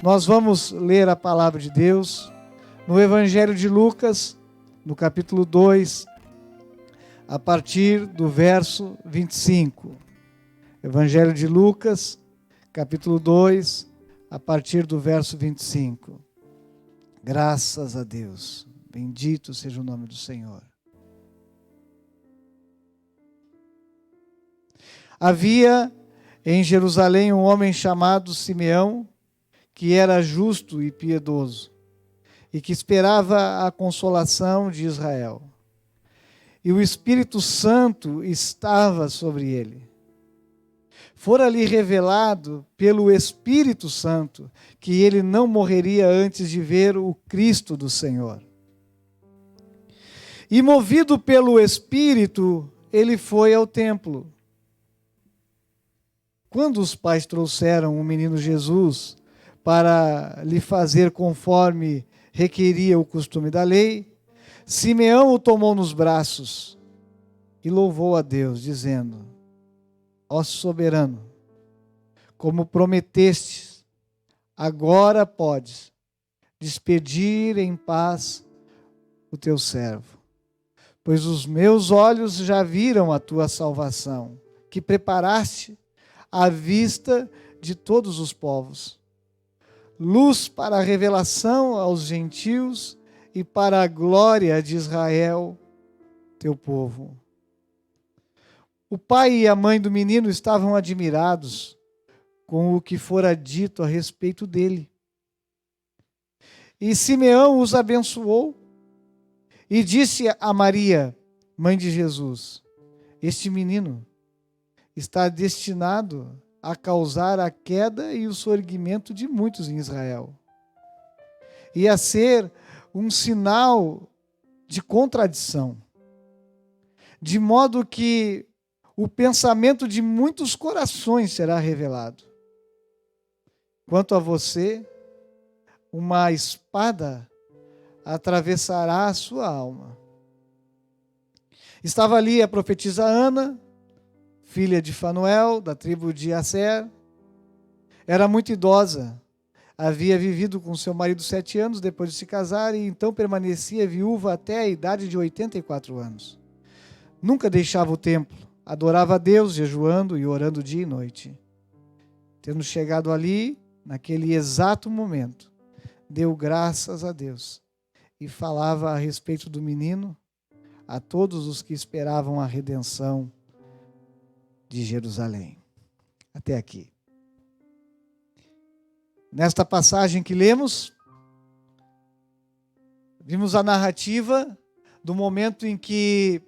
Nós vamos ler a palavra de Deus no Evangelho de Lucas, no capítulo 2, a partir do verso 25. Evangelho de Lucas, capítulo 2, a partir do verso 25. Graças a Deus. Bendito seja o nome do Senhor. Havia em Jerusalém um homem chamado Simeão, que era justo e piedoso, e que esperava a consolação de Israel. E o Espírito Santo estava sobre ele. Fora-lhe revelado pelo Espírito Santo que ele não morreria antes de ver o Cristo do Senhor. E movido pelo Espírito, ele foi ao templo. Quando os pais trouxeram o menino Jesus para lhe fazer conforme requeria o costume da lei, Simeão o tomou nos braços e louvou a Deus, dizendo: Ó soberano, como prometestes, agora podes despedir em paz o teu servo, pois os meus olhos já viram a tua salvação, que preparaste à vista de todos os povos, luz para a revelação aos gentios e para a glória de Israel, teu povo. O pai e a mãe do menino estavam admirados com o que fora dito a respeito dele. E Simeão os abençoou e disse a Maria, mãe de Jesus: Este menino está destinado a causar a queda e o sorgimento de muitos em Israel, e a ser um sinal de contradição, de modo que o pensamento de muitos corações será revelado. Quanto a você, uma espada atravessará a sua alma. Estava ali a profetisa Ana, filha de Fanuel, da tribo de Asser. Era muito idosa, havia vivido com seu marido 7 anos depois de se casar e então permanecia viúva até a idade de 84 anos. Nunca deixava o templo, adorava a Deus, jejuando e orando dia e noite. Tendo chegado ali, naquele exato momento, deu graças a Deus e falava a respeito do menino a todos os que esperavam a redenção de Jerusalém. Até aqui. Nesta passagem que lemos, vimos a narrativa do momento em que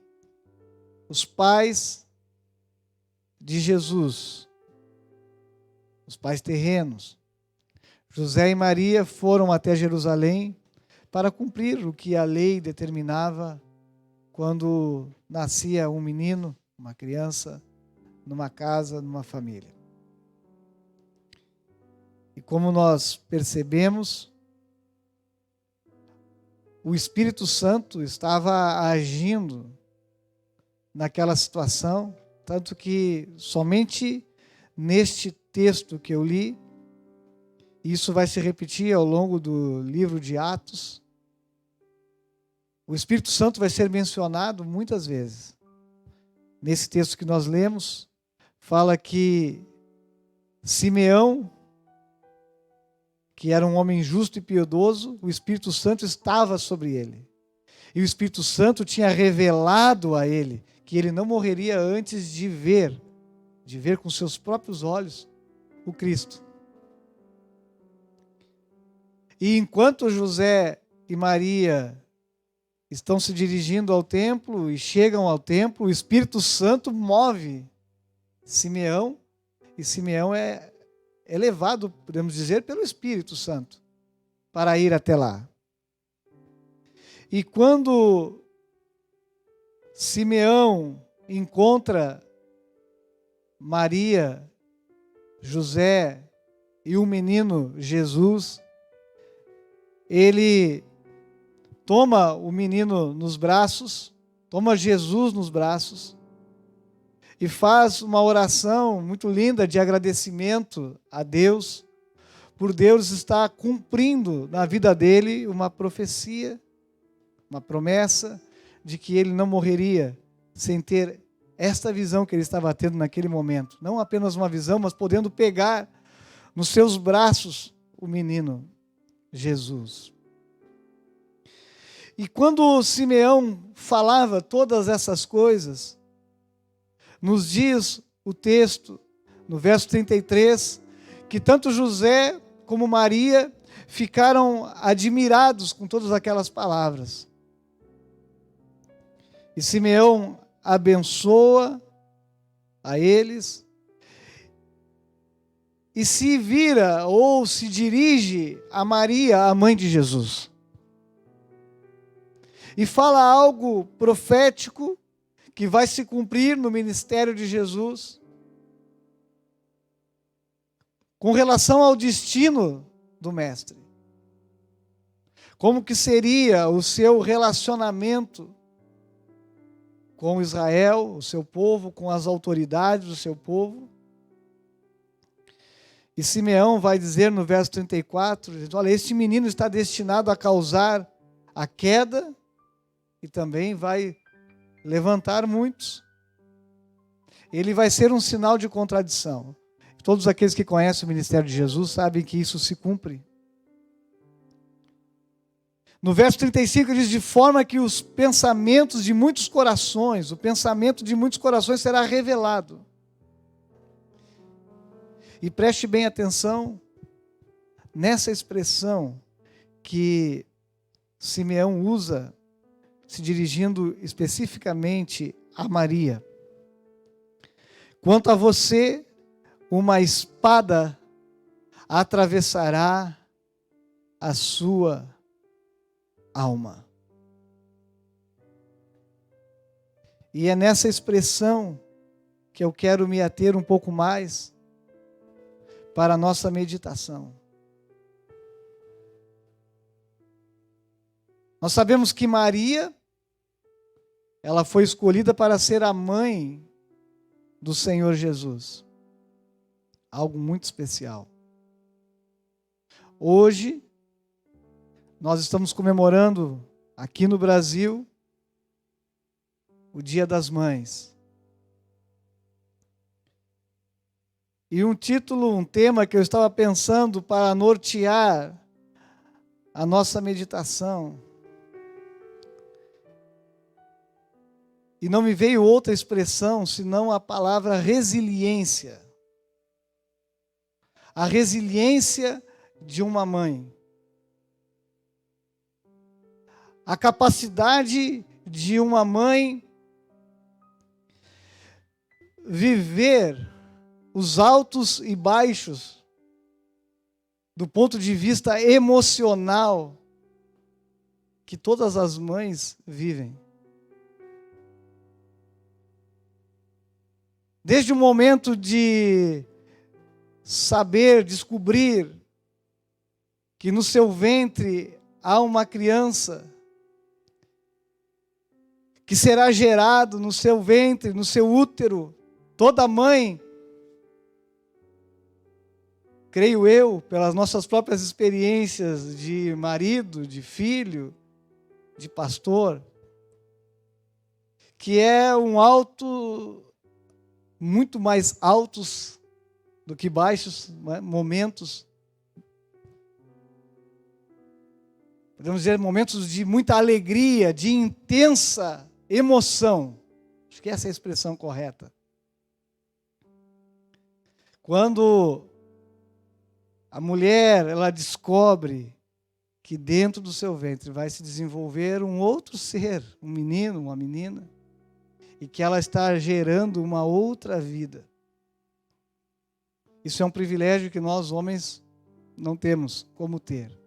os pais de Jesus, os pais terrenos, José e Maria, foram até Jerusalém para cumprir o que a lei determinava quando nascia um menino, uma criança, numa casa, numa família. E como nós percebemos, o Espírito Santo estava agindo naquela situação, tanto que somente neste texto que eu li, isso vai se repetir ao longo do livro de Atos, o Espírito Santo vai ser mencionado muitas vezes. Nesse texto que nós lemos, fala que Simeão, que era um homem justo e piedoso, o Espírito Santo estava sobre ele. E o Espírito Santo tinha revelado a ele que ele não morreria antes de ver com seus próprios olhos o Cristo. E enquanto José e Maria estão se dirigindo ao templo e chegam ao templo, o Espírito Santo move Simeão, e Simeão é levado, podemos dizer, pelo Espírito Santo para ir até lá. E quando Simeão encontra Maria, José e o menino Jesus, ele toma o menino nos braços, toma Jesus nos braços e faz uma oração muito linda de agradecimento a Deus por Deus estar cumprindo na vida dele uma profecia, uma promessa de que ele não morreria sem ter esta visão que ele estava tendo naquele momento. Não apenas uma visão, mas podendo pegar nos seus braços o menino Jesus. E quando Simeão falava todas essas coisas, nos diz o texto, no verso 33, que tanto José como Maria ficaram admirados com todas aquelas palavras. E Simeão abençoa a eles e se vira ou se dirige a Maria, a mãe de Jesus. E fala algo profético que vai se cumprir no ministério de Jesus com relação ao destino do Mestre. Como que seria o seu relacionamento com Israel, o seu povo, com as autoridades do seu povo. E Simeão vai dizer no verso 34, olha, este menino está destinado a causar a queda e também vai levantar muitos. Ele vai ser um sinal de contradição. Todos aqueles que conhecem o ministério de Jesus sabem que isso se cumpre. No verso 35 ele diz, de forma que os pensamentos de muitos corações, o pensamento de muitos corações será revelado. E preste bem atenção nessa expressão que Simeão usa, se dirigindo especificamente a Maria. Quanto a você, uma espada atravessará a sua alma. E é nessa expressão que eu quero me ater um pouco mais para a nossa meditação. Nós sabemos que Maria, ela foi escolhida para ser a mãe do Senhor Jesus. Algo muito especial. Hoje, nós estamos comemorando aqui no Brasil o Dia das Mães. E um título, um tema que eu estava pensando para nortear a nossa meditação. E não me veio outra expressão senão a palavra resiliência. A resiliência de uma mãe. A capacidade de uma mãe viver os altos e baixos do ponto de vista emocional que todas as mães vivem. Desde o momento de saber, descobrir que no seu ventre há uma criança que será gerado no seu ventre, no seu útero, toda mãe, creio eu, pelas nossas próprias experiências de marido, de filho, de pastor, que é um alto, muito mais altos do que baixos, momentos. Podemos dizer momentos de muita alegria, de intensa emoção. Acho que essa é a expressão correta. Quando a mulher, ela descobre que dentro do seu ventre vai se desenvolver um outro ser, um menino, uma menina, e que ela está gerando uma outra vida. Isso é um privilégio que nós, homens, não temos como ter.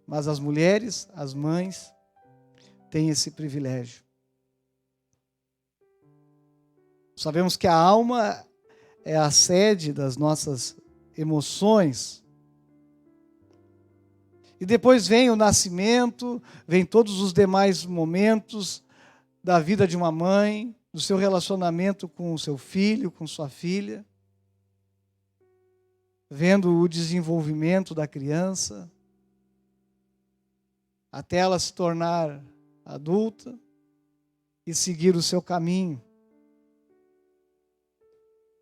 Mas as mulheres, as mães, têm esse privilégio. Sabemos que a alma é a sede das nossas emoções. E depois vem o nascimento, vem todos os demais momentos da vida de uma mãe, do seu relacionamento com o seu filho, com sua filha. vendo o desenvolvimento da criança, até ela se tornar adulta e seguir o seu caminho.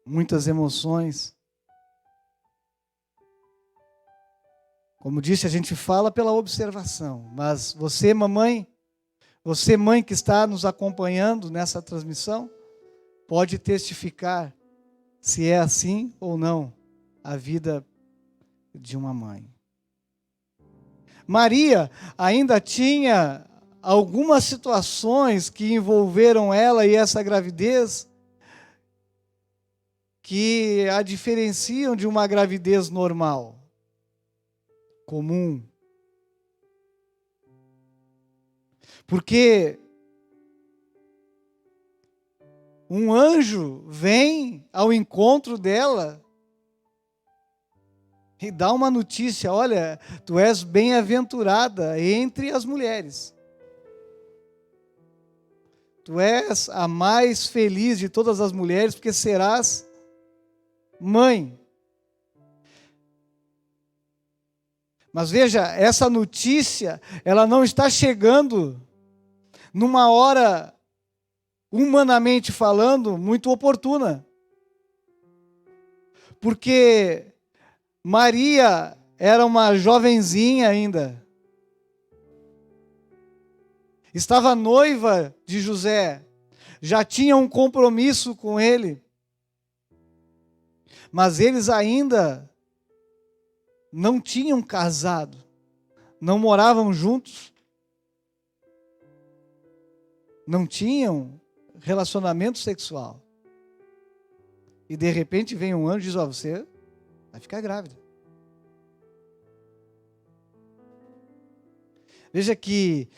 Muitas emoções. Como disse, a gente fala pela observação, mas você, mamãe, você, mãe que está nos acompanhando nessa transmissão, pode testificar se é assim ou não a vida de uma mãe. Maria ainda tinha algumas situações que envolveram ela e essa gravidez que a diferenciam de uma gravidez normal, comum. Porque um anjo vem ao encontro dela e dá uma notícia: olha, tu és bem-aventurada entre as mulheres. Tu és a mais feliz de todas as mulheres, porque serás mãe. Mas veja, essa notícia, ela não está chegando numa hora, humanamente falando, muito oportuna. Porque Maria era uma jovenzinha ainda. Estava noiva de José. Já tinha um compromisso com ele. Mas eles ainda não tinham casado. Não moravam juntos. Não tinham relacionamento sexual. E de repente vem um anjo e diz: ó, você vai ficar grávida. Veja que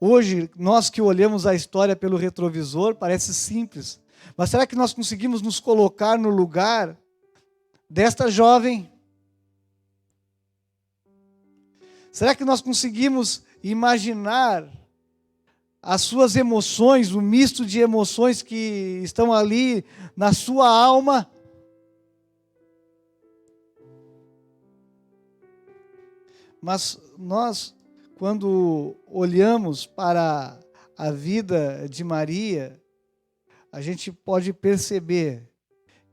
hoje, nós que olhamos a história pelo retrovisor, parece simples. Mas será que nós conseguimos nos colocar no lugar desta jovem? Será que nós conseguimos imaginar as suas emoções, o misto de emoções que estão ali na sua alma? Mas nós, quando olhamos para a vida de Maria, a gente pode perceber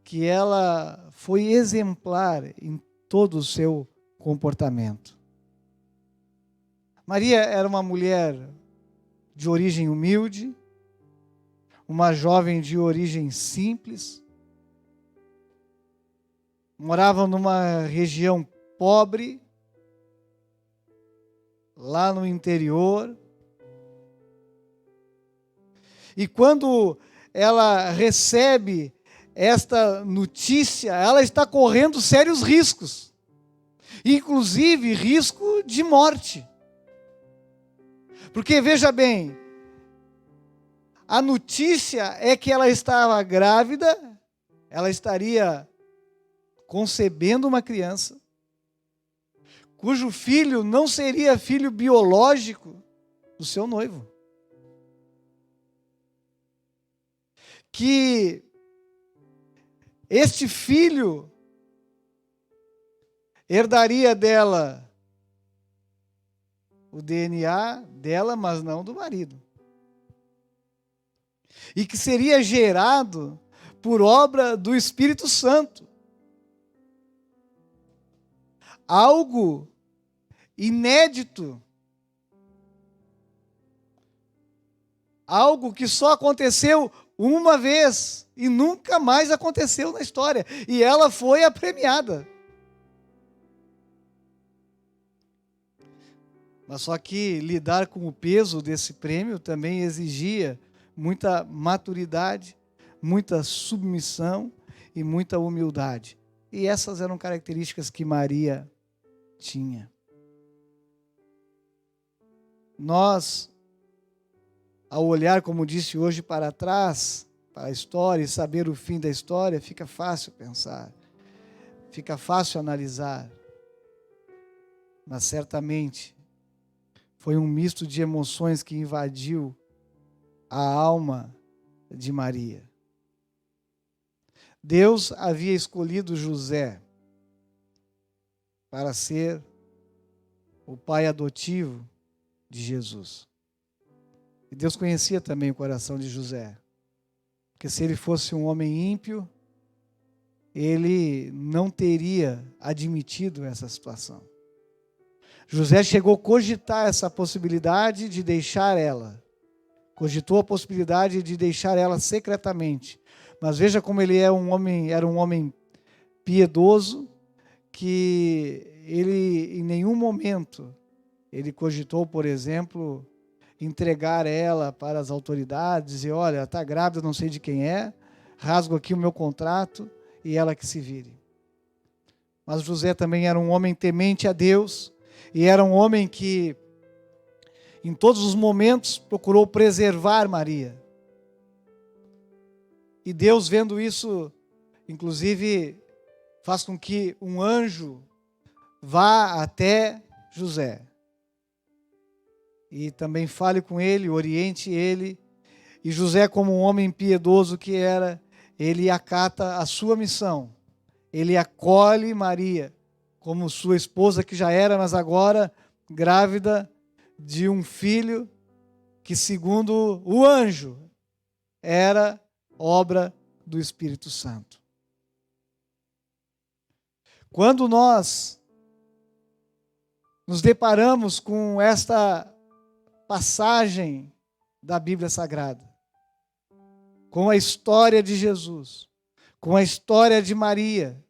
que ela foi exemplar em todo o seu comportamento. Maria era uma mulher de origem humilde, uma jovem de origem simples, morava numa região pobre, lá no interior. E quando ela recebe esta notícia, ela está correndo sérios riscos, inclusive risco de morte. Porque veja bem, a notícia é que ela estava grávida, ela estaria concebendo uma criança, cujo filho não seria filho biológico do seu noivo. Que este filho herdaria dela o DNA dela, mas não do marido. E que seria gerado por obra do Espírito Santo. Algo inédito. Algo que só aconteceu uma vez e nunca mais aconteceu na história. E ela foi a premiada. Mas só que lidar com o peso desse prêmio também exigia muita maturidade, muita submissão e muita humildade. E essas eram características que Maria tinha. Nós, ao olhar, como disse hoje, para trás, para a história e saber o fim da história, fica fácil pensar, fica fácil analisar. Mas certamente foi um misto de emoções que invadiu a alma de Maria. Deus havia escolhido José para ser o pai adotivo de Jesus. E Deus conhecia também o coração de José, porque se ele fosse um homem ímpio, ele não teria admitido essa situação. José chegou a cogitar essa possibilidade de deixar ela. Cogitou a possibilidade de deixar ela secretamente. Mas veja como ele era um homem piedoso, que ele em nenhum momento ele cogitou, por exemplo, entregar ela para as autoridades, dizer, olha, está grávida, não sei de quem é, rasgo aqui o meu contrato e ela que se vire. Mas José também era um homem temente a Deus, e era um homem que, em todos os momentos, procurou preservar Maria. E Deus, vendo isso, inclusive, faz com que um anjo vá até José e também fale com ele, oriente ele. E José, como um homem piedoso que era, ele acata a sua missão. Ele acolhe Maria como sua esposa, que já era, mas agora grávida de um filho que, segundo o anjo, era obra do Espírito Santo. Quando nós nos deparamos com esta passagem da Bíblia Sagrada, com a história de Jesus, com a história de Maria,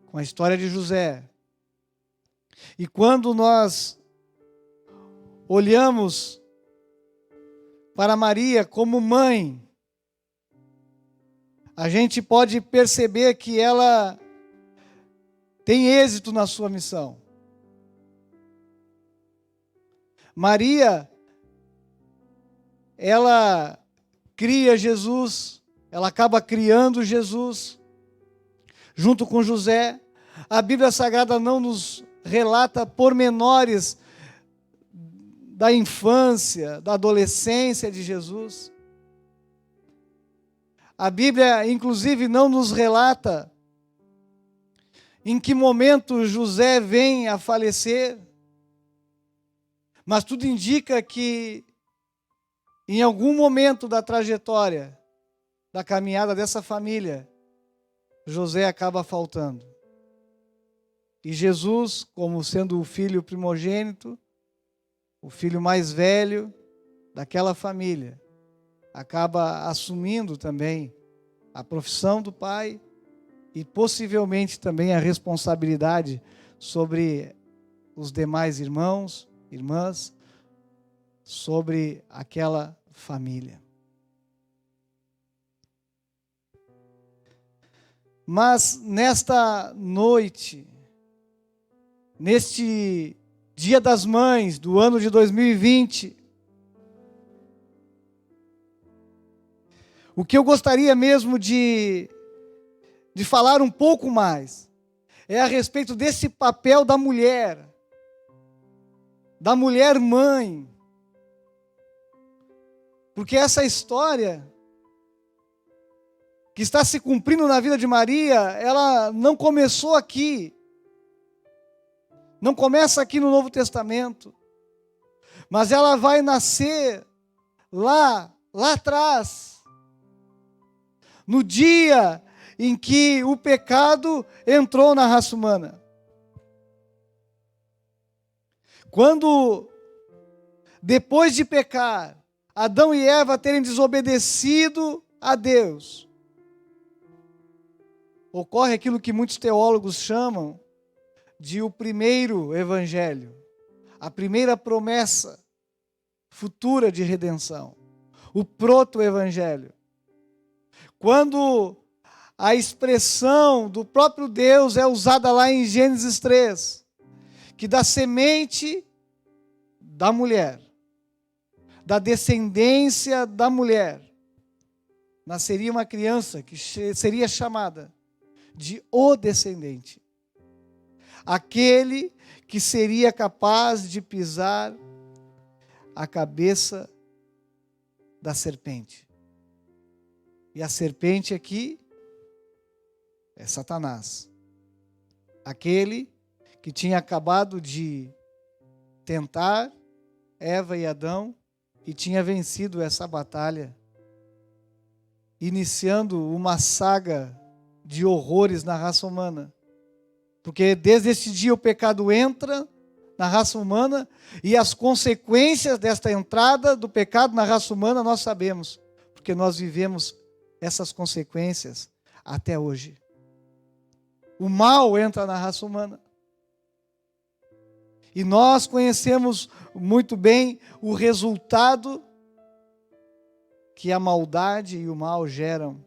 com a história de José, e quando nós olhamos para Maria como mãe, a gente pode perceber que ela tem êxito na sua missão. Maria, ela cria Jesus, ela acaba criando Jesus, junto com José. A Bíblia Sagrada não nos relata pormenores da infância, da adolescência de Jesus. A Bíblia, inclusive, não nos relata em que momento José vem a falecer, mas tudo indica que em algum momento da trajetória, da caminhada dessa família, José acaba faltando. E Jesus, como sendo o filho primogênito, o filho mais velho daquela família, acaba assumindo também a profissão do pai e possivelmente também a responsabilidade sobre os demais irmãos, irmãs, sobre aquela família. Mas nesta noite, neste Dia das Mães do ano de 2020, o que eu gostaria mesmo de falar um pouco mais é a respeito desse papel da mulher mãe. Porque essa história que está se cumprindo na vida de Maria, ela não começou aqui. Não começa aqui no Novo Testamento. Mas ela vai nascer lá atrás. No dia em que o pecado entrou na raça humana. Quando, depois de pecar, Adão e Eva terem desobedecido a Deus, ocorre aquilo que muitos teólogos chamam de o primeiro evangelho, a primeira promessa futura de redenção, o proto-evangelho. Quando a expressão do próprio Deus é usada lá em Gênesis 3, que da semente da mulher, da descendência da mulher, nasceria uma criança que seria chamada de o descendente. Aquele que seria capaz de pisar a cabeça da serpente. E a serpente aqui é Satanás. Aquele que tinha acabado de tentar Eva e Adão e tinha vencido essa batalha, iniciando uma saga de horrores na raça humana. Porque desde esse dia o pecado entra na raça humana e as consequências desta entrada do pecado na raça humana nós sabemos, porque nós vivemos essas consequências até hoje. O mal entra na raça humana. E nós conhecemos muito bem o resultado que a maldade e o mal geram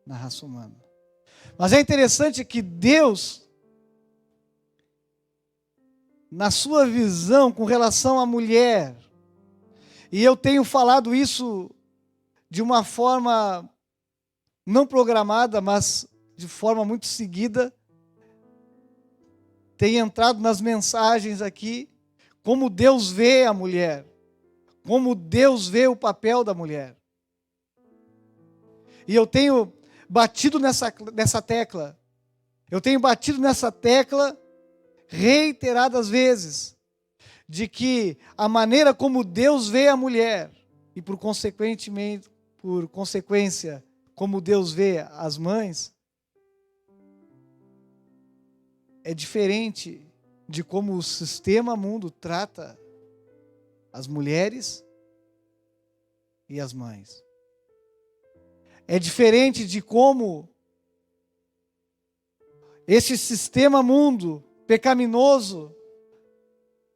na raça humana. Mas é interessante que Deus, na sua visão com relação à mulher, e eu tenho falado isso de uma forma não programada, mas de forma muito seguida, tem entrado nas mensagens aqui, como Deus vê a mulher, como Deus vê o papel da mulher. E eu tenho batido nessa tecla, reiteradas vezes, de que a maneira como Deus vê a mulher, e por consequência, como Deus vê as mães, é diferente de como o sistema mundo trata as mulheres e as mães. É diferente de como esse sistema mundo pecaminoso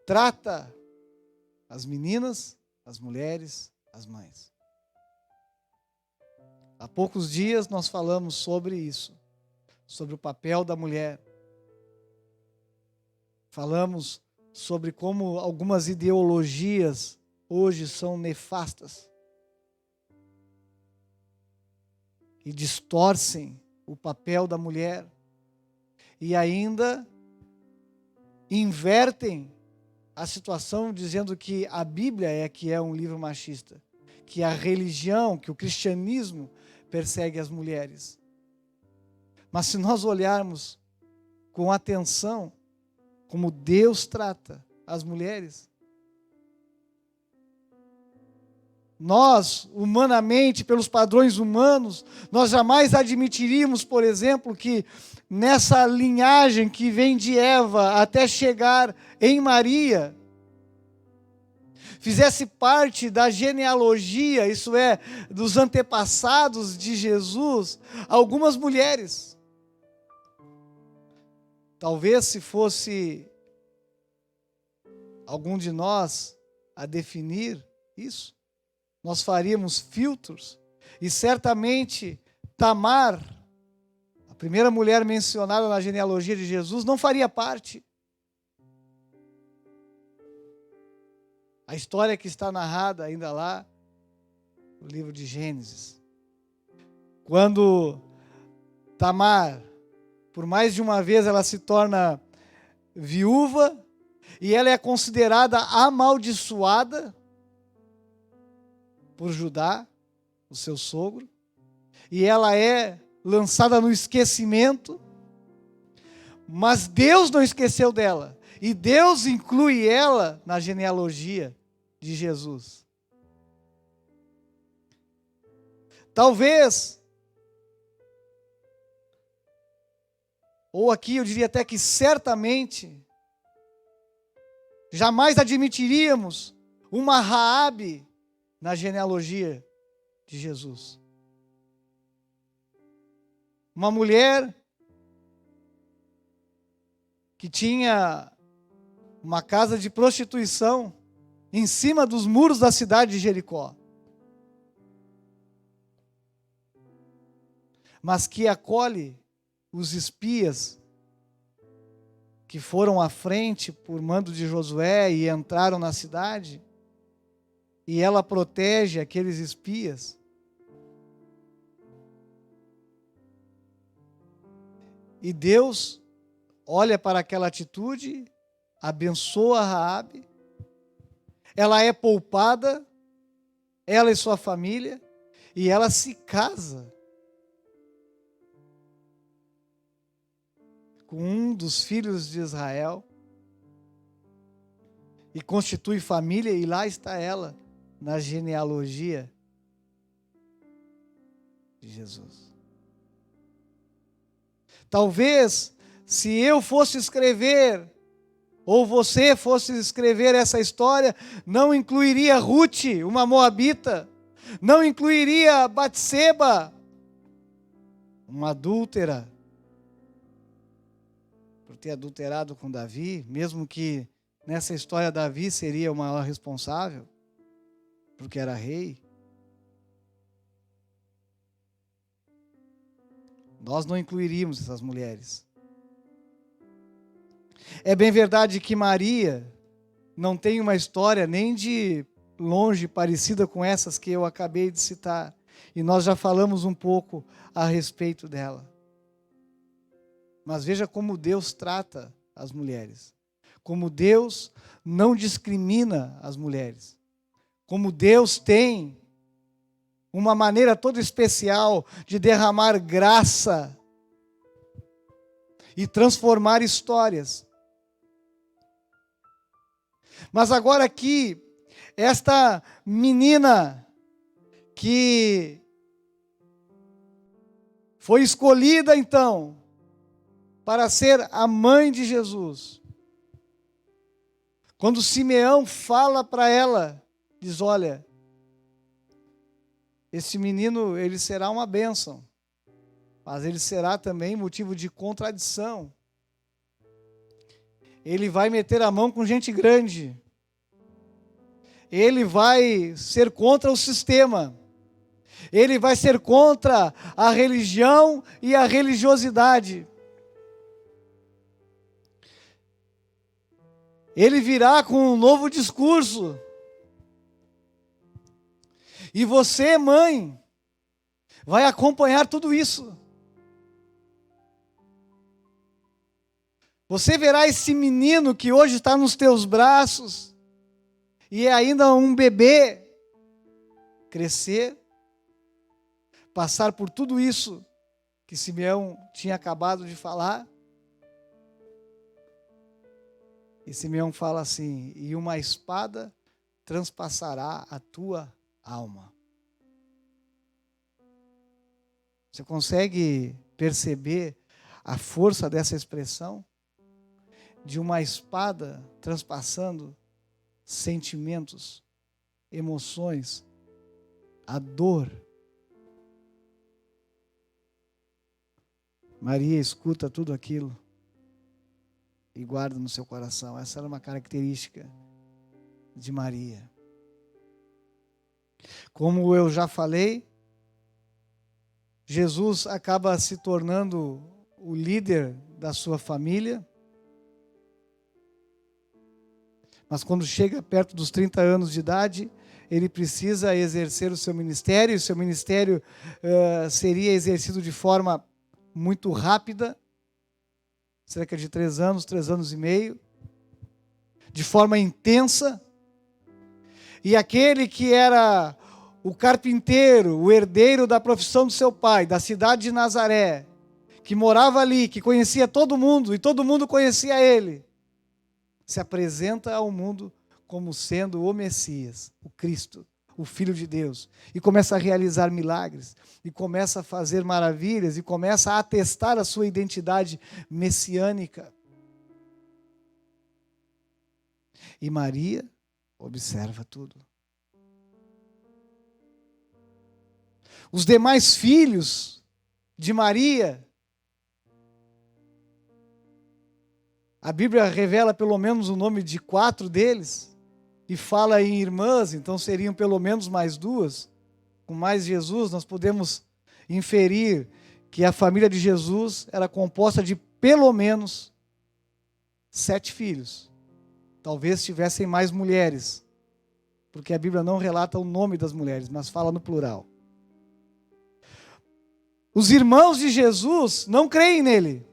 trata as meninas, as mulheres, as mães. Há poucos dias nós falamos sobre isso, sobre o papel da mulher. Falamos sobre como algumas ideologias hoje são nefastas e distorcem o papel da mulher e ainda invertem a situação dizendo que a Bíblia é que é um livro machista, que a religião, que o cristianismo persegue as mulheres. Mas se nós olharmos com atenção como Deus trata as mulheres, nós, humanamente, pelos padrões humanos, nós jamais admitiríamos, por exemplo, que nessa linhagem que vem de Eva até chegar em Maria, fizesse parte da genealogia, isso é, dos antepassados de Jesus, algumas mulheres. Talvez se fosse algum de nós a definir isso, nós faríamos filtros, e certamente Tamar, a primeira mulher mencionada na genealogia de Jesus, não faria parte. A história que está narrada ainda lá no livro de Gênesis, quando Tamar, por mais de uma vez, ela se torna viúva e ela é considerada amaldiçoada por Judá, o seu sogro, e ela é lançada no esquecimento, mas Deus não esqueceu dela, e Deus inclui ela na genealogia de Jesus. Talvez, ou aqui eu diria até que certamente, jamais admitiríamos uma Raabe na genealogia de Jesus. Uma mulher que tinha uma casa de prostituição em cima dos muros da cidade de Jericó, mas que acolhe os espias que foram à frente por mando de Josué e entraram na cidade, e ela protege aqueles espias. E Deus olha para aquela atitude, abençoa Raabe, ela é poupada, ela e sua família, e ela se casa com um dos filhos de Israel, e constitui família, e lá está ela, na genealogia de Jesus. Talvez, se eu fosse escrever, ou você fosse escrever essa história, não incluiria Ruth, uma moabita, não incluiria Batseba, uma adúltera, por ter adulterado com Davi, mesmo que nessa história Davi seria o maior responsável, porque era rei. Nós não incluiríamos essas mulheres. É bem verdade que Maria não tem uma história nem de longe parecida com essas que eu acabei de citar. E nós já falamos um pouco a respeito dela. Mas veja como Deus trata as mulheres. Como Deus não discrimina as mulheres. Como Deus tem uma maneira toda especial de derramar graça e transformar histórias. Mas agora aqui, esta menina que foi escolhida então para ser a mãe de Jesus. Quando Simeão fala para ela, diz: olha, esse menino, ele será uma bênção, mas ele será também motivo de contradição. Ele vai meter a mão com gente grande. Ele vai ser contra o sistema. Ele vai ser contra a religião e a religiosidade. Ele virá com um novo discurso. E você, mãe, vai acompanhar tudo isso. Você verá esse menino que hoje está nos teus braços e é ainda um bebê crescer, passar por tudo isso que Simeão tinha acabado de falar. E Simeão fala assim: e uma espada transpassará a tua alma. Você consegue perceber a força dessa expressão? De uma espada transpassando sentimentos, emoções, a dor. Maria escuta tudo aquilo e guarda no seu coração. Essa era uma característica de Maria. Como eu já falei, Jesus acaba se tornando o líder da sua família. Mas quando chega perto dos 30 anos de idade, ele precisa exercer o seu ministério. O seu ministério seria exercido de forma muito rápida, cerca de 3 anos e meio, de forma intensa. E aquele que era o carpinteiro, o herdeiro da profissão do seu pai, da cidade de Nazaré, que morava ali, que conhecia todo mundo e todo mundo conhecia ele, se apresenta ao mundo como sendo o Messias, o Cristo, o Filho de Deus, e começa a realizar milagres, e começa a fazer maravilhas, e começa a atestar a sua identidade messiânica. E Maria observa tudo. Os demais filhos de Maria, a Bíblia revela pelo menos o nome de 4 deles, e fala em irmãs, então seriam pelo menos mais 2. Com mais Jesus, nós podemos inferir que a família de Jesus era composta de pelo menos 7 filhos. Talvez tivessem mais mulheres, porque a Bíblia não relata o nome das mulheres, mas fala no plural. Os irmãos de Jesus não creem nele.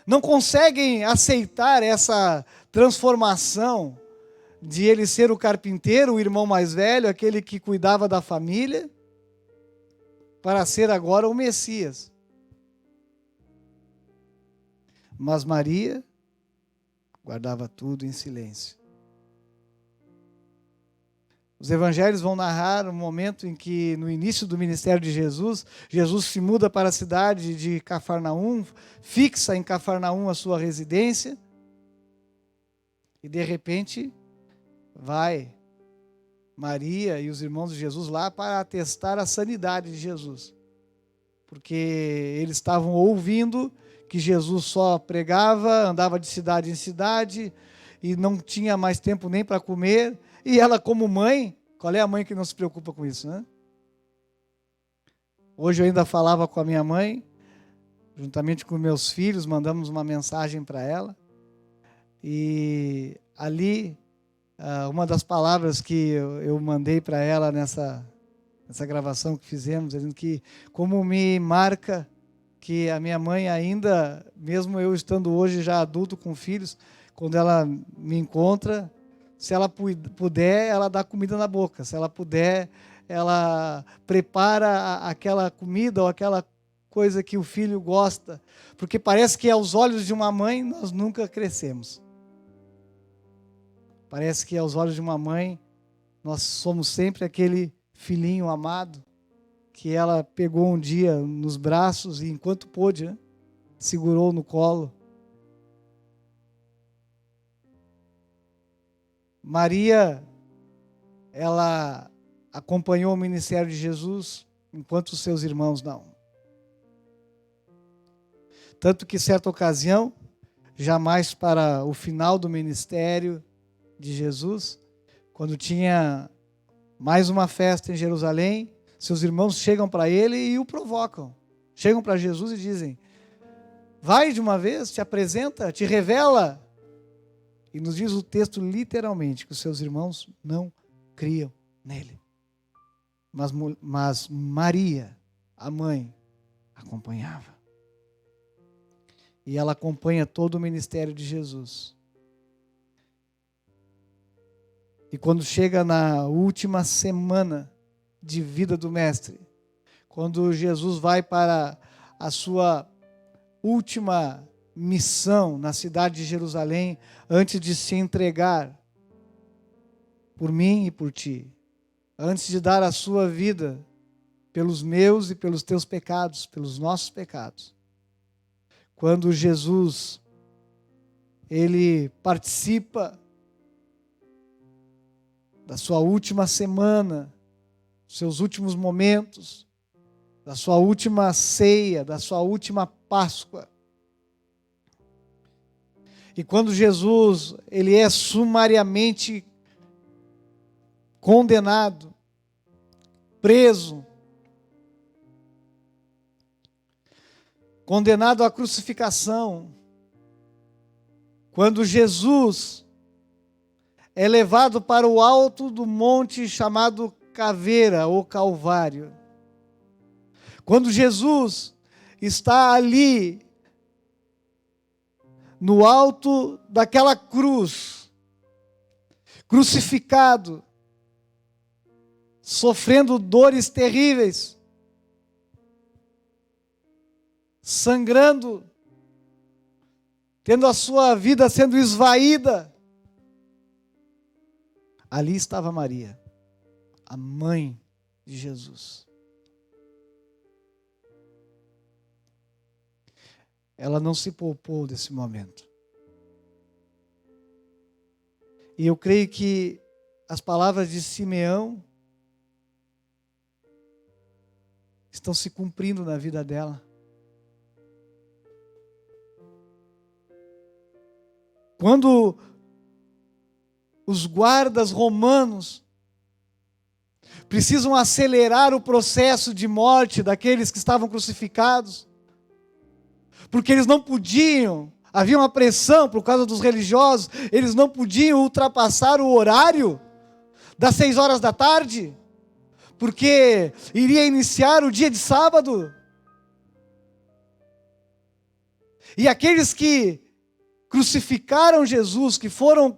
Não conseguem aceitar essa transformação de ele ser o carpinteiro, o irmão mais velho, aquele que cuidava da família, para ser agora o Messias. Mas Maria guardava tudo em silêncio. Os evangelhos vão narrar o momento em que, no início do ministério de Jesus, Jesus se muda para a cidade de Cafarnaum, fixa em Cafarnaum a sua residência, e de repente vai Maria e os irmãos de Jesus lá para atestar a sanidade de Jesus. Porque eles estavam ouvindo que Jesus só pregava, andava de cidade em cidade, e não tinha mais tempo nem para comer. E ela, como mãe, qual é a mãe que não se preocupa com isso, né? Hoje eu ainda falava com a minha mãe, juntamente com meus filhos, mandamos uma mensagem para ela. E ali, uma das palavras que eu mandei para ela nessa gravação que fizemos, dizendo que como me marca que a minha mãe ainda, mesmo eu estando hoje já adulto com filhos, quando ela me encontra, se ela puder, ela dá comida na boca. Se ela puder, ela prepara aquela comida ou aquela coisa que o filho gosta. Porque parece que aos olhos de uma mãe nós nunca crescemos. Parece que aos olhos de uma mãe nós somos sempre aquele filhinho amado que ela pegou um dia nos braços e, enquanto pôde, né, segurou no colo. Maria, ela acompanhou o ministério de Jesus, enquanto os seus irmãos não. Tanto que, certa ocasião, jamais para o final do ministério de Jesus, quando tinha mais uma festa em Jerusalém, seus irmãos chegam para ele e o provocam. Chegam para Jesus e dizem: vai de uma vez, te apresenta, te revela. E nos diz o texto literalmente que os seus irmãos não criam nele. Mas Maria, a mãe, acompanhava. E ela acompanha todo o ministério de Jesus. E quando chega na última semana de vida do Mestre, quando Jesus vai para a sua última missão na cidade de Jerusalém, antes de se entregar por mim e por ti, antes de dar a sua vida pelos meus e pelos teus pecados, pelos nossos pecados. Quando Jesus, ele participa da sua última semana, seus últimos momentos, da sua última ceia, da sua última Páscoa. E quando Jesus, ele é sumariamente condenado, preso, condenado à crucificação, quando Jesus é levado para o alto do monte chamado Caveira ou Calvário, quando Jesus está ali, no alto daquela cruz, crucificado, sofrendo dores terríveis, sangrando, tendo a sua vida sendo esvaída, ali estava Maria, a mãe de Jesus. Ela não se poupou desse momento. E eu creio que as palavras de Simeão estão se cumprindo na vida dela. Quando os guardas romanos precisam acelerar o processo de morte daqueles que estavam crucificados, porque eles não podiam, havia uma pressão por causa dos religiosos, eles não podiam ultrapassar o horário das 6 horas da tarde, porque iria iniciar o dia de sábado. E aqueles que crucificaram Jesus, que foram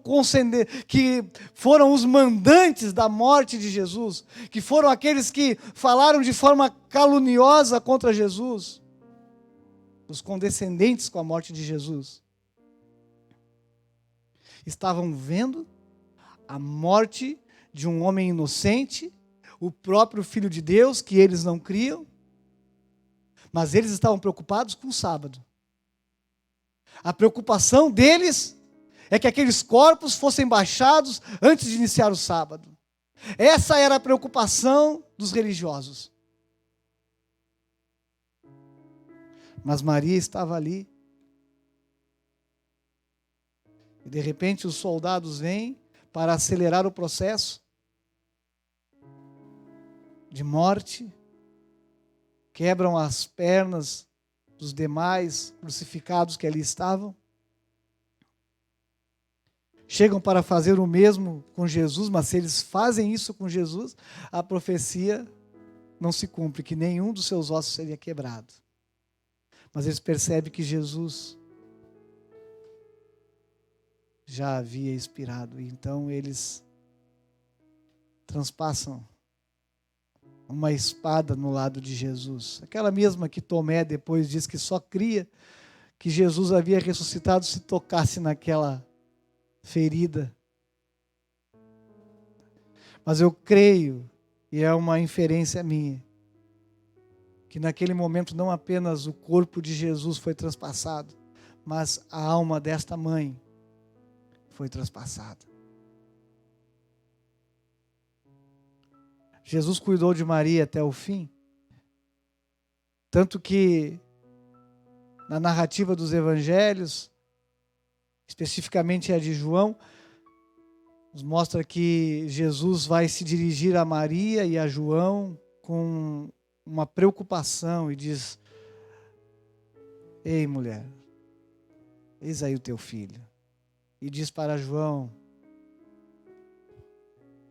os mandantes da morte de Jesus, que foram aqueles que falaram de forma caluniosa contra Jesus, os condescendentes com a morte de Jesus, estavam vendo a morte de um homem inocente, o próprio Filho de Deus, que eles não criam, mas eles estavam preocupados com o sábado. A preocupação deles é que aqueles corpos fossem baixados antes de iniciar o sábado. Essa era a preocupação dos religiosos. Mas Maria estava ali. E de repente os soldados vêm para acelerar o processo de morte, quebram as pernas dos demais crucificados que ali estavam. Chegam para fazer o mesmo com Jesus, mas se eles fazem isso com Jesus, a profecia não se cumpre, que nenhum dos seus ossos seria quebrado. Mas eles percebem que Jesus já havia expirado, e então eles transpassam uma espada no lado de Jesus. Aquela mesma que Tomé depois diz que só cria que Jesus havia ressuscitado se tocasse naquela ferida. Mas eu creio, e é uma inferência minha, que naquele momento não apenas o corpo de Jesus foi transpassado, mas a alma desta mãe foi transpassada. Jesus cuidou de Maria até o fim, tanto que na narrativa dos evangelhos, especificamente a de João, nos mostra que Jesus vai se dirigir a Maria e a João com uma preocupação e diz: ei, mulher, eis aí o teu filho. E diz para João: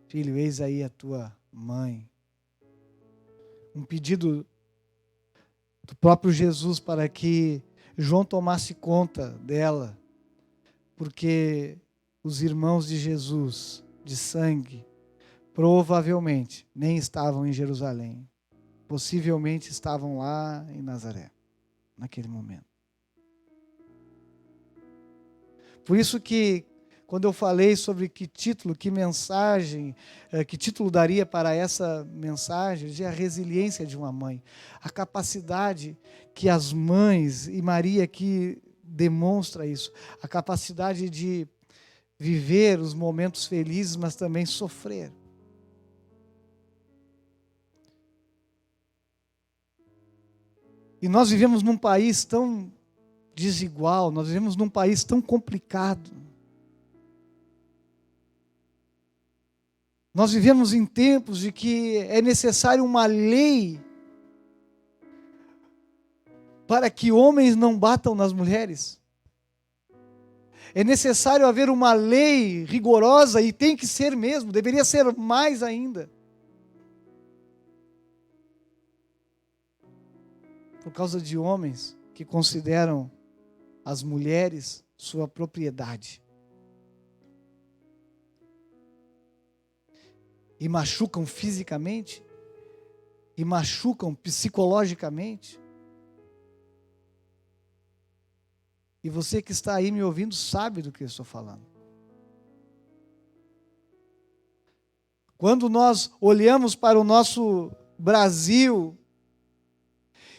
filho, eis aí a tua mãe. Um pedido do próprio Jesus para que João tomasse conta dela, porque os irmãos de Jesus, de sangue, provavelmente nem estavam em Jerusalém. Possivelmente estavam lá em Nazaré, naquele momento. Por isso que, quando eu falei sobre que título, que mensagem, que título daria para essa mensagem, de a resiliência de uma mãe, a capacidade que as mães, e Maria aqui demonstra isso, a capacidade de viver os momentos felizes, mas também sofrer. E nós vivemos num país tão desigual, nós vivemos num país tão complicado. Nós vivemos em tempos de que é necessário uma lei para que homens não batam nas mulheres. É necessário haver uma lei rigorosa, e tem que ser mesmo, deveria ser mais ainda. Por causa de homens que consideram as mulheres sua propriedade. E machucam fisicamente, e machucam psicologicamente. E você que está aí me ouvindo sabe do que eu estou falando. Quando nós olhamos para o nosso Brasil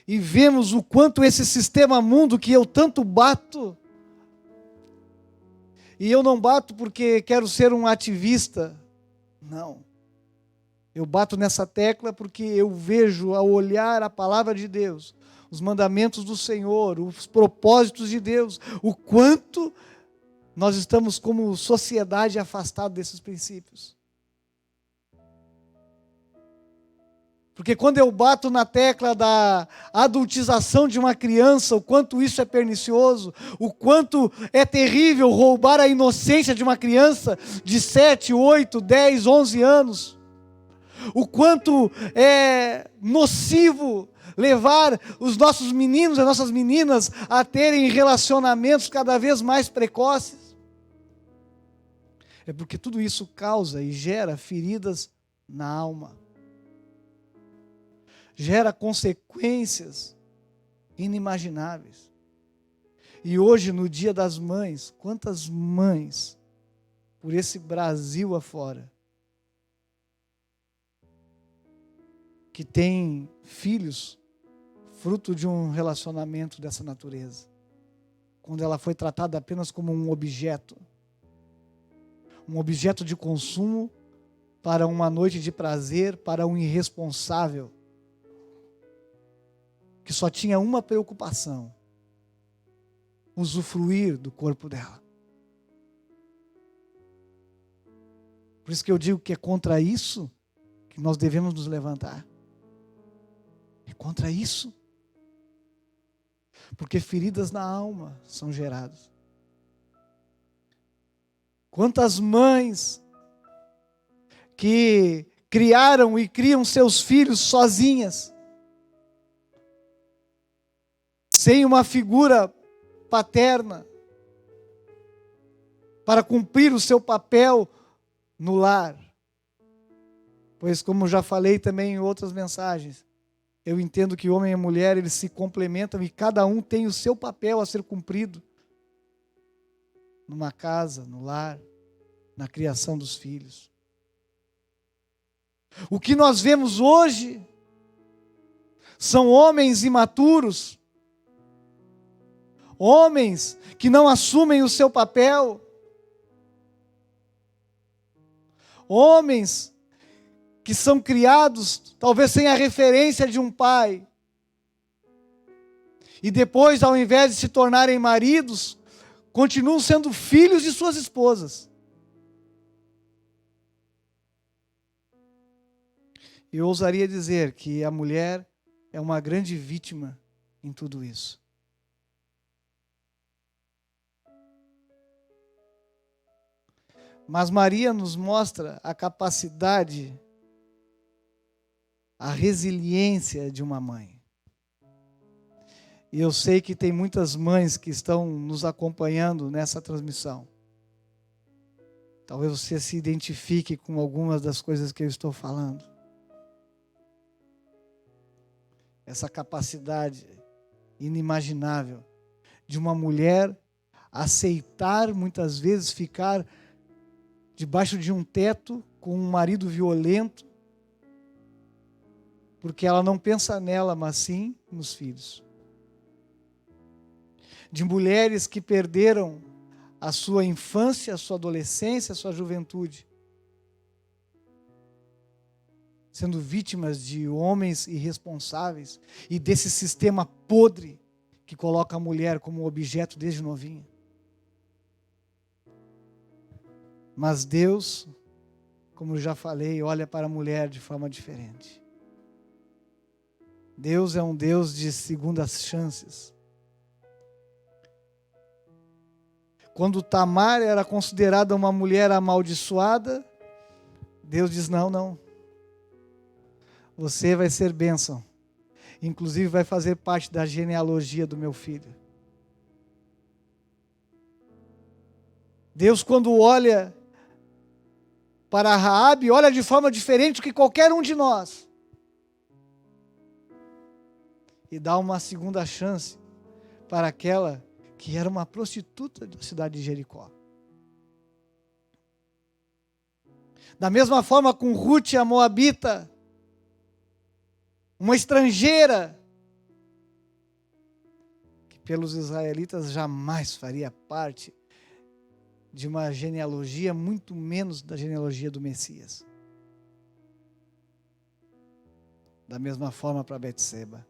e vemos o quanto esse sistema mundo que eu tanto bato, e eu não bato porque quero ser um ativista, não. Eu bato nessa tecla porque eu vejo, ao olhar a palavra de Deus, os mandamentos do Senhor, os propósitos de Deus, o quanto nós estamos como sociedade afastados desses princípios. Porque quando eu bato na tecla da adultização de uma criança, o quanto isso é pernicioso, o quanto é terrível roubar a inocência de uma criança de 7, 8, 10, 11 anos, o quanto é nocivo levar os nossos meninos e as nossas meninas a terem relacionamentos cada vez mais precoces. É porque tudo isso causa e gera feridas na alma. Gera consequências inimagináveis. E hoje, no Dia das Mães, quantas mães por esse Brasil afora, que tem filhos fruto de um relacionamento dessa natureza, quando ela foi tratada apenas como um objeto de consumo para uma noite de prazer, para um irresponsável, que só tinha uma preocupação: usufruir do corpo dela. Por isso que eu digo que é contra isso que nós devemos nos levantar. É contra isso. Porque feridas na alma são geradas. Quantas mães que criaram e criam seus filhos sozinhas, sem uma figura paterna, para cumprir o seu papel no lar. Pois, como já falei também em outras mensagens, eu entendo que homem e mulher, eles se complementam e cada um tem o seu papel a ser cumprido numa casa, no lar, na criação dos filhos. O que nós vemos hoje são homens imaturos, homens que não assumem o seu papel, homens que são criados talvez sem a referência de um pai, e depois, ao invés de se tornarem maridos, continuam sendo filhos de suas esposas. Eu ousaria dizer que a mulher é uma grande vítima em tudo isso. Mas Maria nos mostra a capacidade, a resiliência de uma mãe. E eu sei que tem muitas mães que estão nos acompanhando nessa transmissão. Talvez você se identifique com algumas das coisas que eu estou falando. Essa capacidade inimaginável de uma mulher aceitar, muitas vezes, ficar debaixo de um teto com um marido violento, porque ela não pensa nela, mas sim nos filhos. De mulheres que perderam a sua infância, a sua adolescência, a sua juventude, sendo vítimas de homens irresponsáveis e desse sistema podre que coloca a mulher como objeto desde novinha. Mas Deus, como já falei, olha para a mulher de forma diferente. Deus é um Deus de segundas chances. Quando Tamar era considerada uma mulher amaldiçoada, Deus diz: não. Você vai ser bênção. Inclusive vai fazer parte da genealogia do meu filho. Deus, quando olha para Raabe, olha de forma diferente do que qualquer um de nós. E dá uma segunda chance para aquela que era uma prostituta da cidade de Jericó. Da mesma forma com Ruth, a moabita, uma estrangeira, que pelos israelitas jamais faria parte de uma genealogia, muito menos da genealogia do Messias. Da mesma forma para Betseba.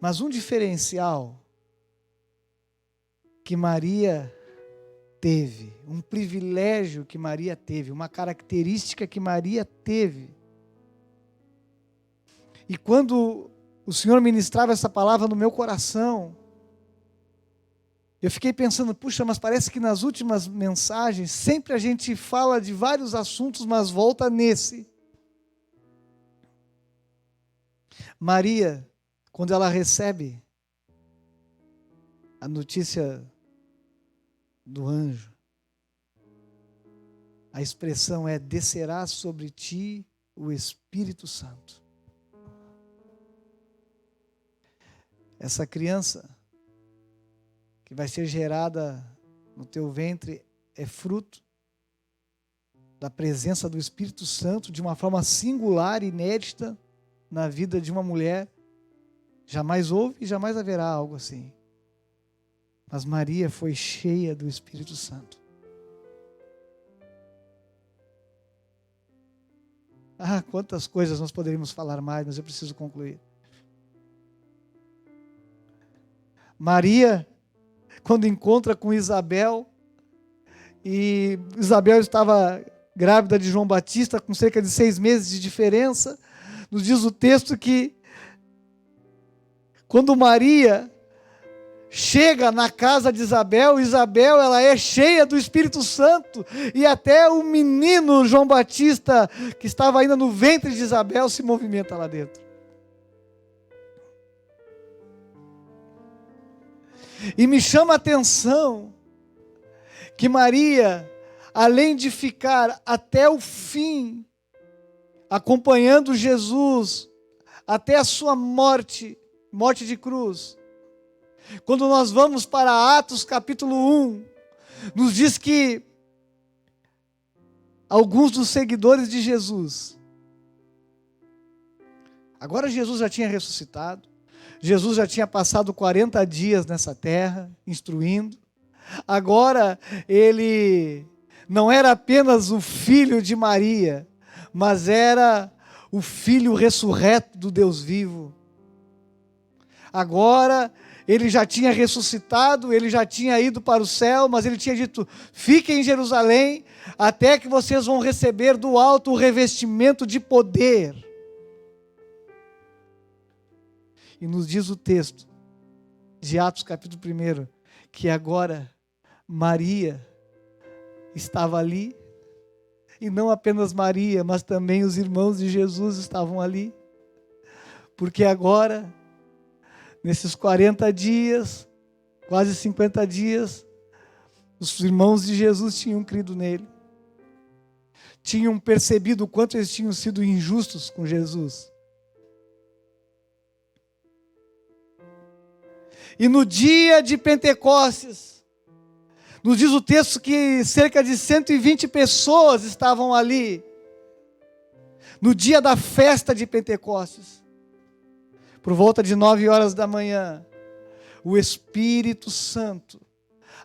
Mas um diferencial que Maria teve, um privilégio que Maria teve, uma característica que Maria teve. E quando o Senhor ministrava essa palavra no meu coração, eu fiquei pensando, puxa, mas parece que nas últimas mensagens, sempre a gente fala de vários assuntos, mas volta nesse. Maria, quando ela recebe a notícia do anjo, a expressão é: descerá sobre ti o Espírito Santo. Essa criança que vai ser gerada no teu ventre é fruto da presença do Espírito Santo de uma forma singular, inédita na vida de uma mulher. Jamais houve e jamais haverá algo assim. Mas Maria foi cheia do Espírito Santo. Quantas coisas nós poderíamos falar mais, mas eu preciso concluir. Maria, quando encontra com Isabel, e Isabel estava grávida de João Batista, com cerca de 6 meses de diferença, nos diz o texto que, quando Maria chega na casa de Isabel, Isabel ela é cheia do Espírito Santo, e até o menino João Batista, que estava ainda no ventre de Isabel, se movimenta lá dentro. E me chama a atenção que Maria, além de ficar até o fim, acompanhando Jesus, até a sua morte de cruz, quando nós vamos para Atos capítulo 1, nos diz que alguns dos seguidores de Jesus, agora Jesus já tinha ressuscitado, Jesus já tinha passado 40 dias nessa terra, instruindo, agora ele não era apenas o filho de Maria, mas era o filho ressurreto do Deus vivo. Agora ele já tinha ressuscitado, ele já tinha ido para o céu, mas ele tinha dito: fiquem em Jerusalém, até que vocês vão receber do alto o revestimento de poder. E nos diz o texto de Atos capítulo 1, que agora Maria estava ali, e não apenas Maria, mas também os irmãos de Jesus estavam ali, porque agora, nesses 40 dias, quase 50 dias, os irmãos de Jesus tinham crido nele, tinham percebido o quanto eles tinham sido injustos com Jesus. E no dia de Pentecostes, nos diz o texto que cerca de 120 pessoas estavam ali, no dia da festa de Pentecostes, por volta de 9 horas da manhã, o Espírito Santo,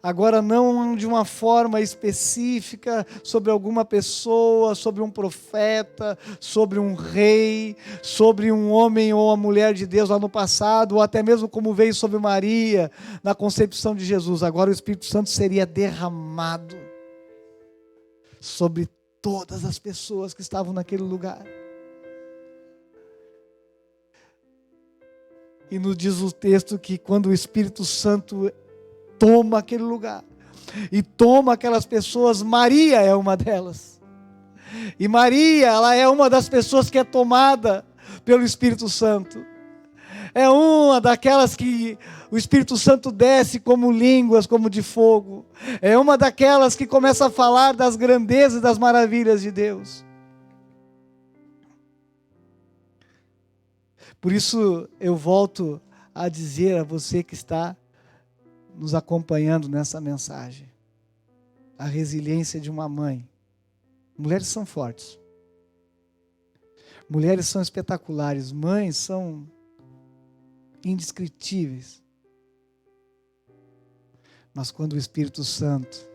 agora não de uma forma específica, sobre alguma pessoa, sobre um profeta, sobre um rei, sobre um homem ou uma mulher de Deus lá no passado, ou até mesmo como veio sobre Maria, na concepção de Jesus. Agora o Espírito Santo seria derramado sobre todas as pessoas que estavam naquele lugar. E nos diz o texto que quando o Espírito Santo toma aquele lugar e toma aquelas pessoas, Maria é uma delas. E Maria, ela é uma das pessoas que é tomada pelo Espírito Santo. É uma daquelas que o Espírito Santo desce como línguas, como de fogo. É uma daquelas que começa a falar das grandezas e das maravilhas de Deus. Por isso eu volto a dizer a você que está nos acompanhando nessa mensagem: a resiliência de uma mãe. Mulheres são fortes, mulheres são espetaculares, mães são indescritíveis, mas quando o Espírito Santo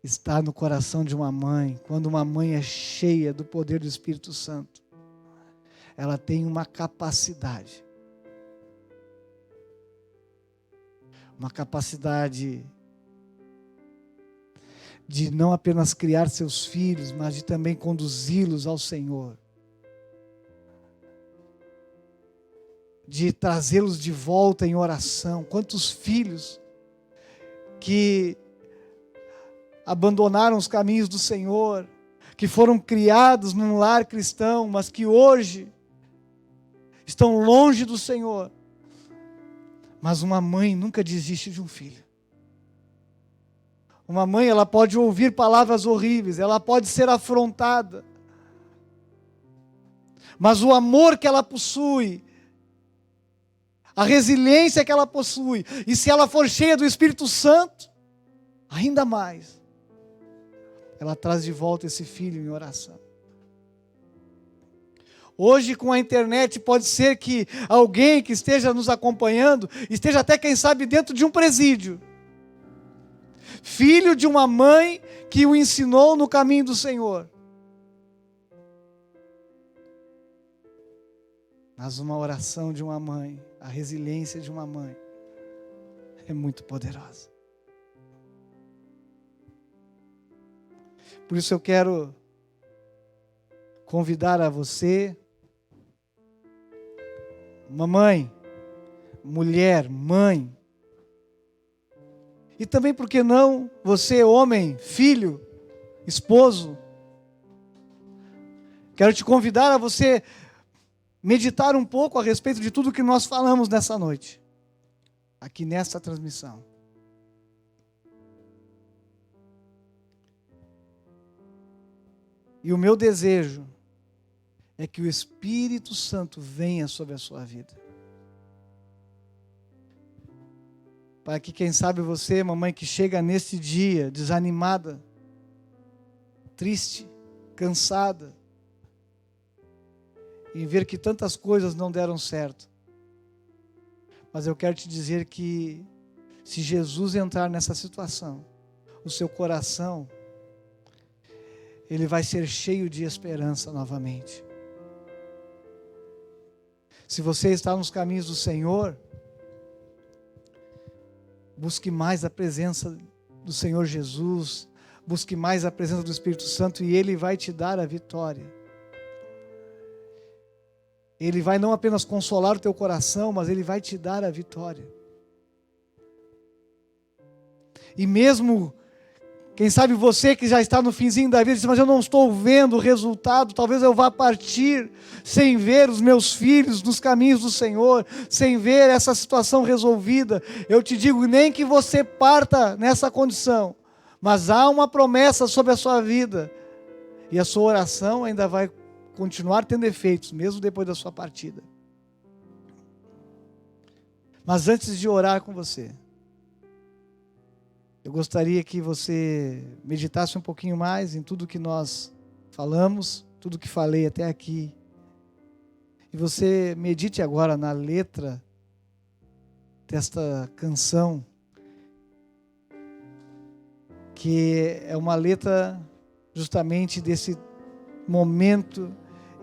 está no coração de uma mãe, quando uma mãe é cheia do poder do Espírito Santo, ela tem uma capacidade de não apenas criar seus filhos, mas de também conduzi-los ao Senhor, de trazê-los de volta em oração. Quantos filhos que abandonaram os caminhos do Senhor, que foram criados num lar cristão, mas que hoje estão longe do Senhor. Mas uma mãe nunca desiste de um filho. Uma mãe, ela pode ouvir palavras horríveis, ela pode ser afrontada, mas o amor que ela possui, a resiliência que ela possui, e se ela for cheia do Espírito Santo, ainda mais, ela traz de volta esse filho em oração. Hoje, com a internet, pode ser que alguém que esteja nos acompanhando, esteja até, quem sabe, dentro de um presídio. Filho de uma mãe que o ensinou no caminho do Senhor. Mas uma oração de uma mãe, a resiliência de uma mãe, é muito poderosa. Por isso eu quero convidar a você, mamãe, mulher, mãe, e também, por que não, você, homem, filho, esposo, quero te convidar a você meditar um pouco a respeito de tudo que nós falamos nessa noite, aqui nessa transmissão. E o meu desejo é que o Espírito Santo venha sobre a sua vida. Para que, quem sabe, você, mamãe, que chega neste dia desanimada, triste, cansada, em ver que tantas coisas não deram certo. Mas eu quero te dizer que, se Jesus entrar nessa situação, o seu coração, ele vai ser cheio de esperança novamente. Se você está nos caminhos do Senhor, busque mais a presença do Senhor Jesus, busque mais a presença do Espírito Santo, e Ele vai te dar a vitória. Ele vai não apenas consolar o teu coração, mas Ele vai te dar a vitória. E mesmo, quem sabe você que já está no finzinho da vida, diz, mas eu não estou vendo o resultado, talvez eu vá partir sem ver os meus filhos nos caminhos do Senhor, sem ver essa situação resolvida. Eu te digo, nem que você parta nessa condição, mas há uma promessa sobre a sua vida, e a sua oração ainda vai continuar tendo efeitos, mesmo depois da sua partida. Mas antes de orar com você, eu gostaria que você meditasse um pouquinho mais em tudo que nós falamos, tudo que falei até aqui. E você medite agora na letra desta canção, que é uma letra justamente desse momento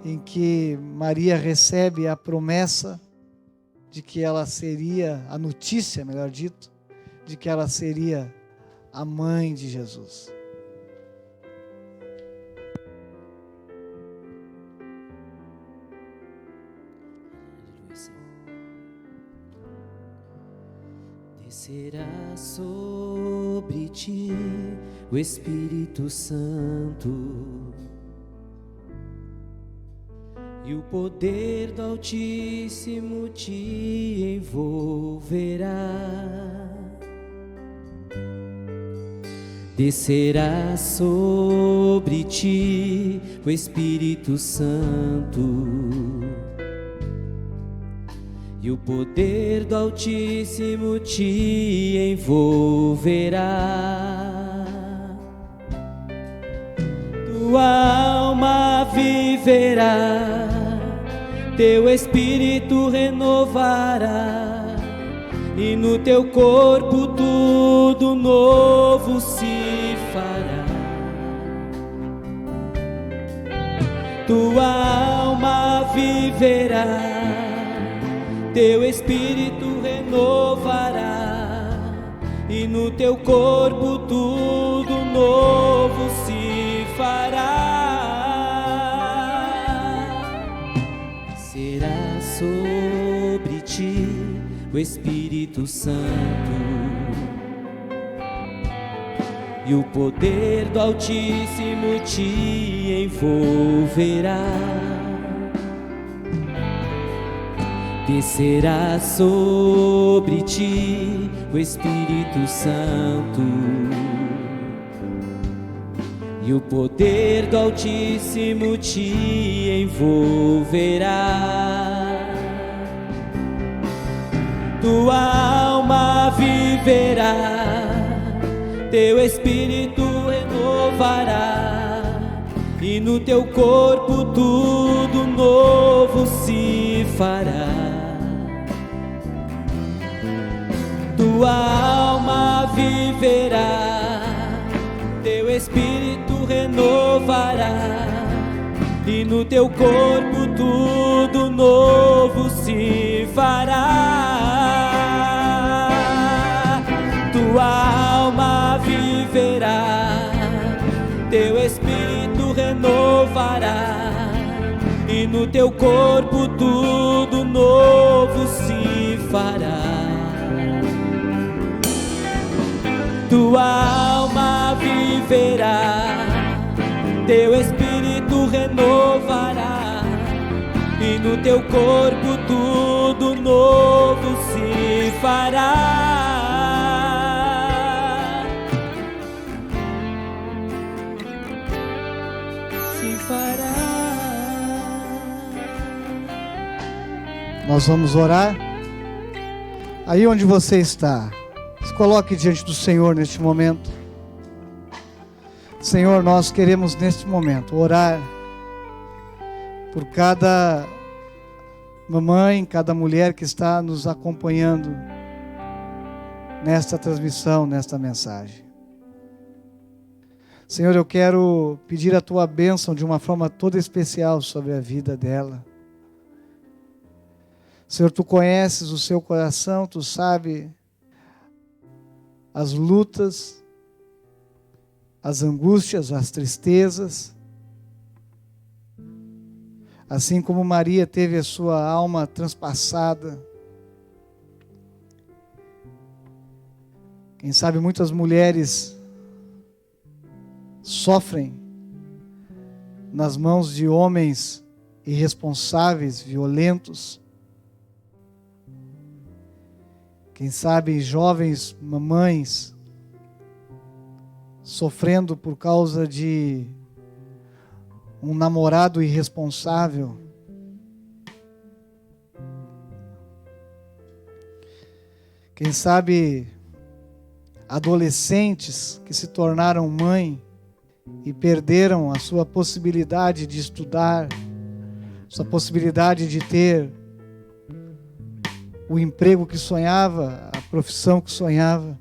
em que Maria recebe a promessa de que ela seria, a notícia, melhor dito, de que ela seria a mãe de Jesus. Descerá sobre ti o Espírito Santo, e o poder do Altíssimo te envolverá. Descerá sobre ti o Espírito Santo, e o poder do Altíssimo te envolverá. Tua alma viverá, teu espírito renovará, e no teu corpo tudo novo se fará. Tua alma viverá, teu espírito renovará, e no teu corpo tudo novo se fará. Será sobre ti o Espírito Santo, e o poder do Altíssimo te envolverá. Descerá sobre ti o Espírito Santo, e o poder do Altíssimo te envolverá. viverá, teu espírito renovará, e no teu corpo tudo novo se fará. Tua alma viverá, teu espírito renovará, e no teu corpo tudo novo se fará. Tua alma viverá, teu espírito renovará, e no teu corpo tudo novo se fará. Tua alma viverá, teu espírito renovará, e no teu corpo tudo novo se fará. Se fará. Nós vamos orar. Aí onde você está, se coloque diante do Senhor neste momento. Senhor, nós queremos neste momento orar por cada mamãe, cada mulher que está nos acompanhando nesta transmissão, nesta mensagem. Senhor, eu quero pedir a Tua bênção de uma forma toda especial sobre a vida dela. Senhor, Tu conheces o seu coração, Tu sabe as lutas, as angústias, as tristezas. Assim como Maria teve a sua alma transpassada. Quem sabe muitas mulheres sofrem nas mãos de homens irresponsáveis, violentos. Quem sabe jovens mamães sofrendo por causa de um namorado irresponsável. Quem sabe adolescentes que se tornaram mãe e perderam a sua possibilidade de estudar, sua possibilidade de ter o emprego que sonhava, a profissão que sonhava,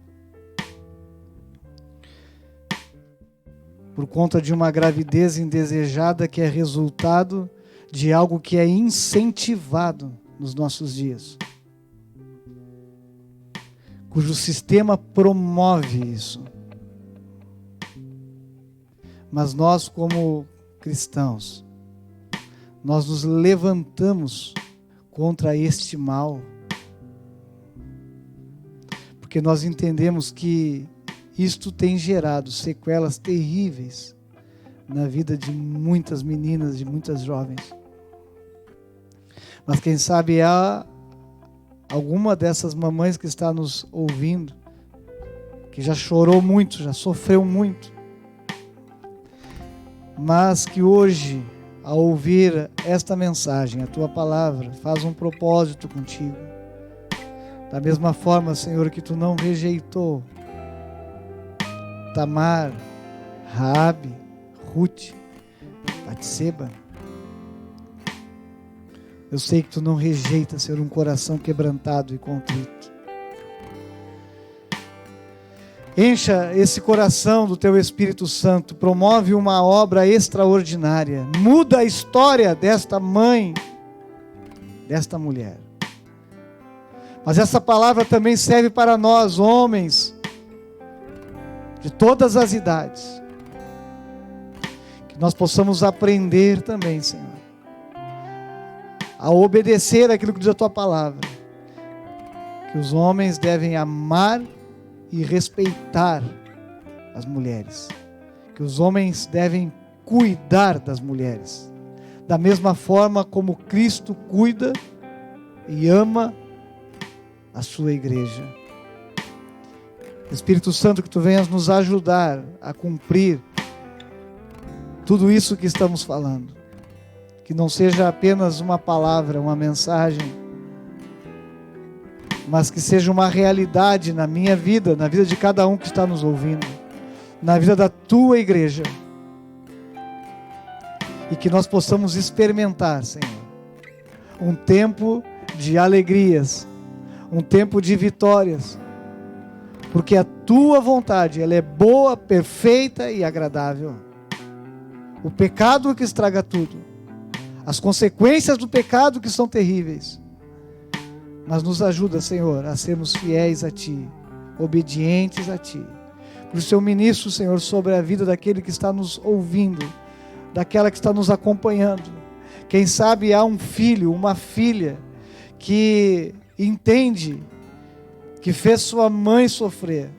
por conta de uma gravidez indesejada que é resultado de algo que é incentivado nos nossos dias, cujo sistema promove isso. Mas nós, como cristãos, nós nos levantamos contra este mal, porque nós entendemos que isto tem gerado sequelas terríveis na vida de muitas meninas, de muitas jovens. Mas quem sabe há alguma dessas mamães que está nos ouvindo, que já chorou muito, já sofreu muito, mas que hoje, ao ouvir esta mensagem, a Tua palavra, faz um propósito contigo. Da mesma forma, Senhor, que Tu não rejeitou Tamar, Raabe, Ruth, Batseba. Eu sei que Tu não rejeitas, Senhor, um coração quebrantado e contrito. Encha esse coração do Teu Espírito Santo, promove uma obra extraordinária, muda a história desta mãe, desta mulher. Mas essa palavra também serve para nós, homens, de todas as idades, que nós possamos aprender também, Senhor, a obedecer aquilo que diz a Tua palavra, que os homens devem amar e respeitar as mulheres, que os homens devem cuidar das mulheres, da mesma forma como Cristo cuida e ama a sua igreja. Espírito Santo, que Tu venhas nos ajudar a cumprir tudo isso que estamos falando, que não seja apenas uma palavra, uma mensagem, mas que seja uma realidade na minha vida, na vida de cada um que está nos ouvindo, na vida da tua igreja. E que nós possamos experimentar, Senhor, um tempo de alegrias, um tempo de vitórias, porque a tua vontade, ela é boa, perfeita e agradável. O pecado que estraga tudo, as consequências do pecado que são terríveis, mas nos ajuda, Senhor, a sermos fiéis a Ti, obedientes a Ti. Por isso eu ministro, Senhor, sobre a vida daquele que está nos ouvindo, daquela que está nos acompanhando. Quem sabe há um filho, uma filha, que entende que fez sua mãe sofrer,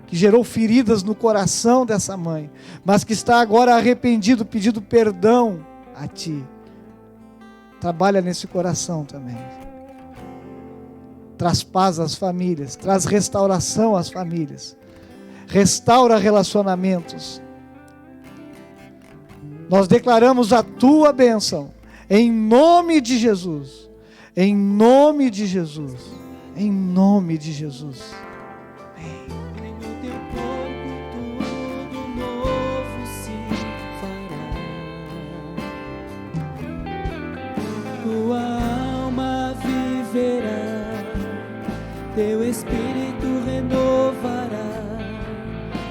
que gerou feridas no coração dessa mãe, mas que está agora arrependido, pedindo perdão a Ti. Trabalha nesse coração também. Traz paz às famílias, traz restauração às famílias, restaura relacionamentos. Nós declaramos a Tua bênção, em nome de Jesus, em nome de Jesus, em nome de Jesus. Amém. No teu corpo tudo novo se fará. Tua alma viverá, teu espírito renovará,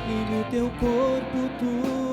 e no teu corpo tudo